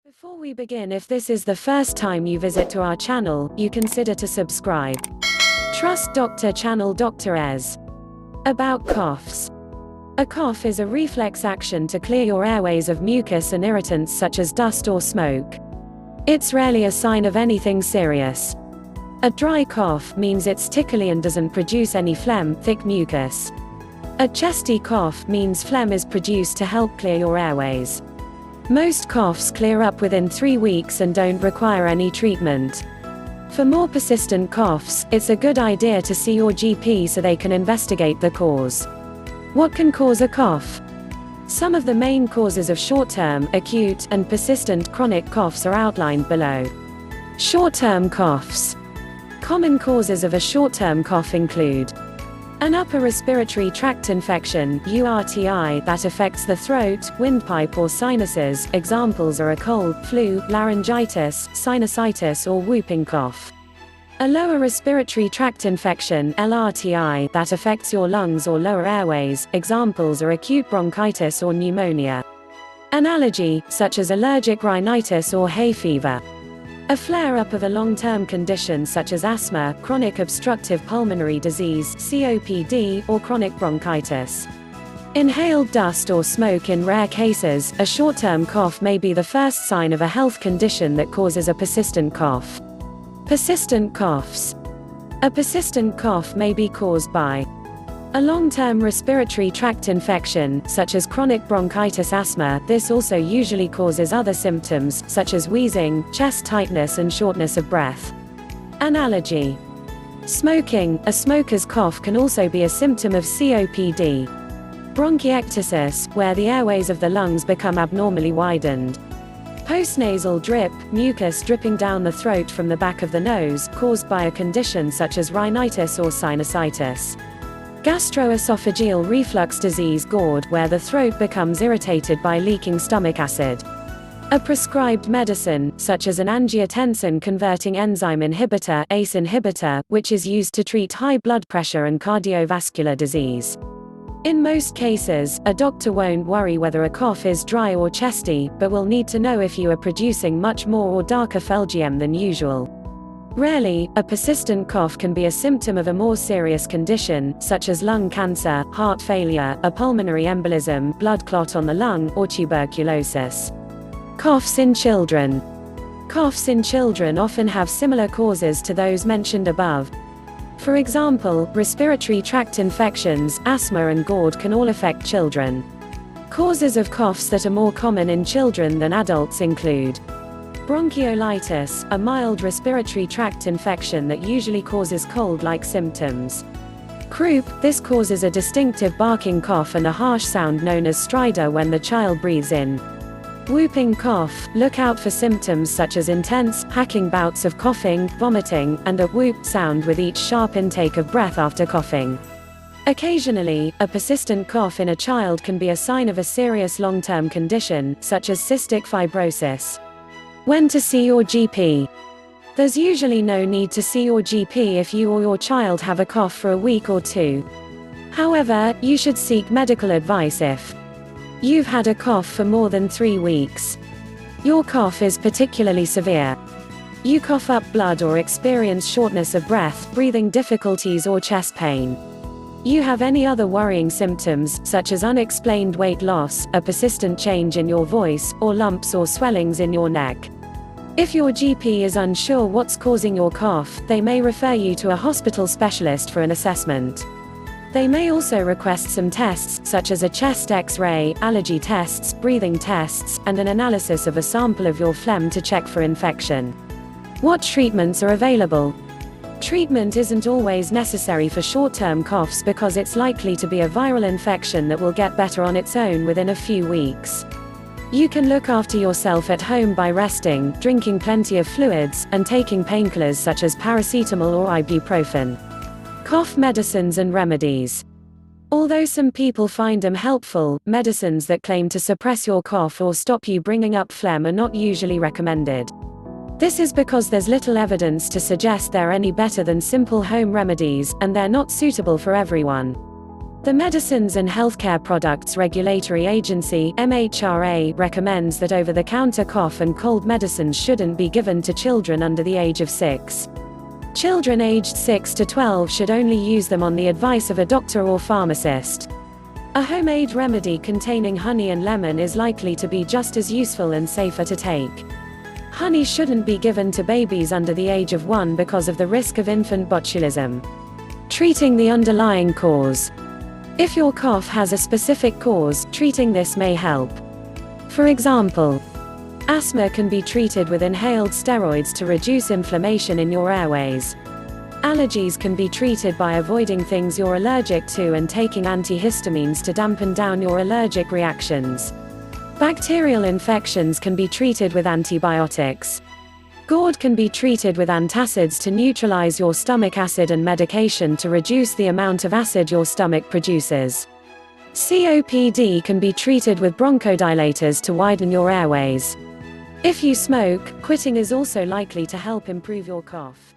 Before we begin, if this is the first time you visit to our channel, you consider to subscribe. Trust Doctor Channel. Dr. Ez. About coughs. A cough is a reflex action to clear your airways of mucus and irritants such as dust or smoke. It's rarely a sign of anything serious. A dry cough means it's tickly and doesn't produce any phlegm, thick mucus. A chesty cough means phlegm is produced to help clear your airways. Most coughs clear up within 3 weeks and don't require any treatment. For more persistent coughs, it's a good idea to see your GP so they can investigate the cause. What can cause a cough? Some of the main causes of short-term, acute, and persistent chronic coughs are outlined below. Short-term coughs. Common causes of a short-term cough include an upper respiratory tract infection, URTI, that affects the throat, windpipe or sinuses. Examples are a cold, flu, laryngitis, sinusitis or whooping cough. A lower respiratory tract infection, LRTI, that affects your lungs or lower airways. Examples are acute bronchitis or pneumonia. An allergy, such as allergic rhinitis or hay fever. A flare-up of a long-term condition such as asthma, chronic obstructive pulmonary disease (COPD), or chronic bronchitis. Inhaled dust or smoke. In rare cases, a short-term cough may be the first sign of a health condition that causes a persistent cough. Persistent coughs. A persistent cough may be caused by a long-term respiratory tract infection, such as chronic bronchitis, asthma. This also usually causes other symptoms, such as wheezing, chest tightness and shortness of breath. An allergy. Smoking. A smoker's cough can also be a symptom of COPD. Bronchiectasis, where the airways of the lungs become abnormally widened. Postnasal drip, mucus dripping down the throat from the back of the nose, caused by a condition such as rhinitis or sinusitis. Gastroesophageal reflux disease, GORD, where the throat becomes irritated by leaking stomach acid. A prescribed medicine, such as an angiotensin-converting enzyme inhibitor, ACE inhibitor, which is used to treat high blood pressure and cardiovascular disease. In most cases, a doctor won't worry whether a cough is dry or chesty, but will need to know if you are producing much more or darker phelgm than usual. Rarely, a persistent cough can be a symptom of a more serious condition, such as lung cancer, heart failure, a pulmonary embolism, blood clot on the lung, or tuberculosis. Coughs in children. Coughs in children often have similar causes to those mentioned above. For example, respiratory tract infections, asthma and GORD can all affect children. Causes of coughs that are more common in children than adults include bronchiolitis, a mild respiratory tract infection that usually causes cold-like symptoms. Croup, this causes a distinctive barking cough and a harsh sound known as stridor when the child breathes in. Whooping cough, look out for symptoms such as intense, hacking bouts of coughing, vomiting, and a whoop sound with each sharp intake of breath after coughing. Occasionally, a persistent cough in a child can be a sign of a serious long-term condition, such as cystic fibrosis. When to see your GP. There's usually no need to see your GP if you or your child have a cough for a week or two. However, you should seek medical advice if you've had a cough for more than 3 weeks. Your cough is particularly severe. You cough up blood or experience shortness of breath, breathing difficulties or chest pain. You have any other worrying symptoms, such as unexplained weight loss, a persistent change in your voice, or lumps or swellings in your neck. If your GP is unsure what's causing your cough, they may refer you to a hospital specialist for an assessment. They may also request some tests, such as a chest X-ray, allergy tests, breathing tests, and an analysis of a sample of your phlegm to check for infection. What treatments are available? Treatment isn't always necessary for short-term coughs because it's likely to be a viral infection that will get better on its own within a few weeks. You can look after yourself at home by resting, drinking plenty of fluids, and taking painkillers such as paracetamol or ibuprofen. Cough medicines and remedies. Although some people find them helpful, medicines that claim to suppress your cough or stop you bringing up phlegm are not usually recommended. This is because there's little evidence to suggest they're any better than simple home remedies, and they're not suitable for everyone. The Medicines and Healthcare Products Regulatory Agency (MHRA) recommends that over-the-counter cough and cold medicines shouldn't be given to children under the age of 6. Children aged 6 to 12 should only use them on the advice of a doctor or pharmacist. A homemade remedy containing honey and lemon is likely to be just as useful and safer to take. Honey shouldn't be given to babies under the age of 1 because of the risk of infant botulism. Treating the underlying cause. If your cough has a specific cause, treating this may help. For example, asthma can be treated with inhaled steroids to reduce inflammation in your airways. Allergies can be treated by avoiding things you're allergic to and taking antihistamines to dampen down your allergic reactions. Bacterial infections can be treated with antibiotics. GORD can be treated with antacids to neutralize your stomach acid and medication to reduce the amount of acid your stomach produces. COPD can be treated with bronchodilators to widen your airways. If you smoke, quitting is also likely to help improve your cough.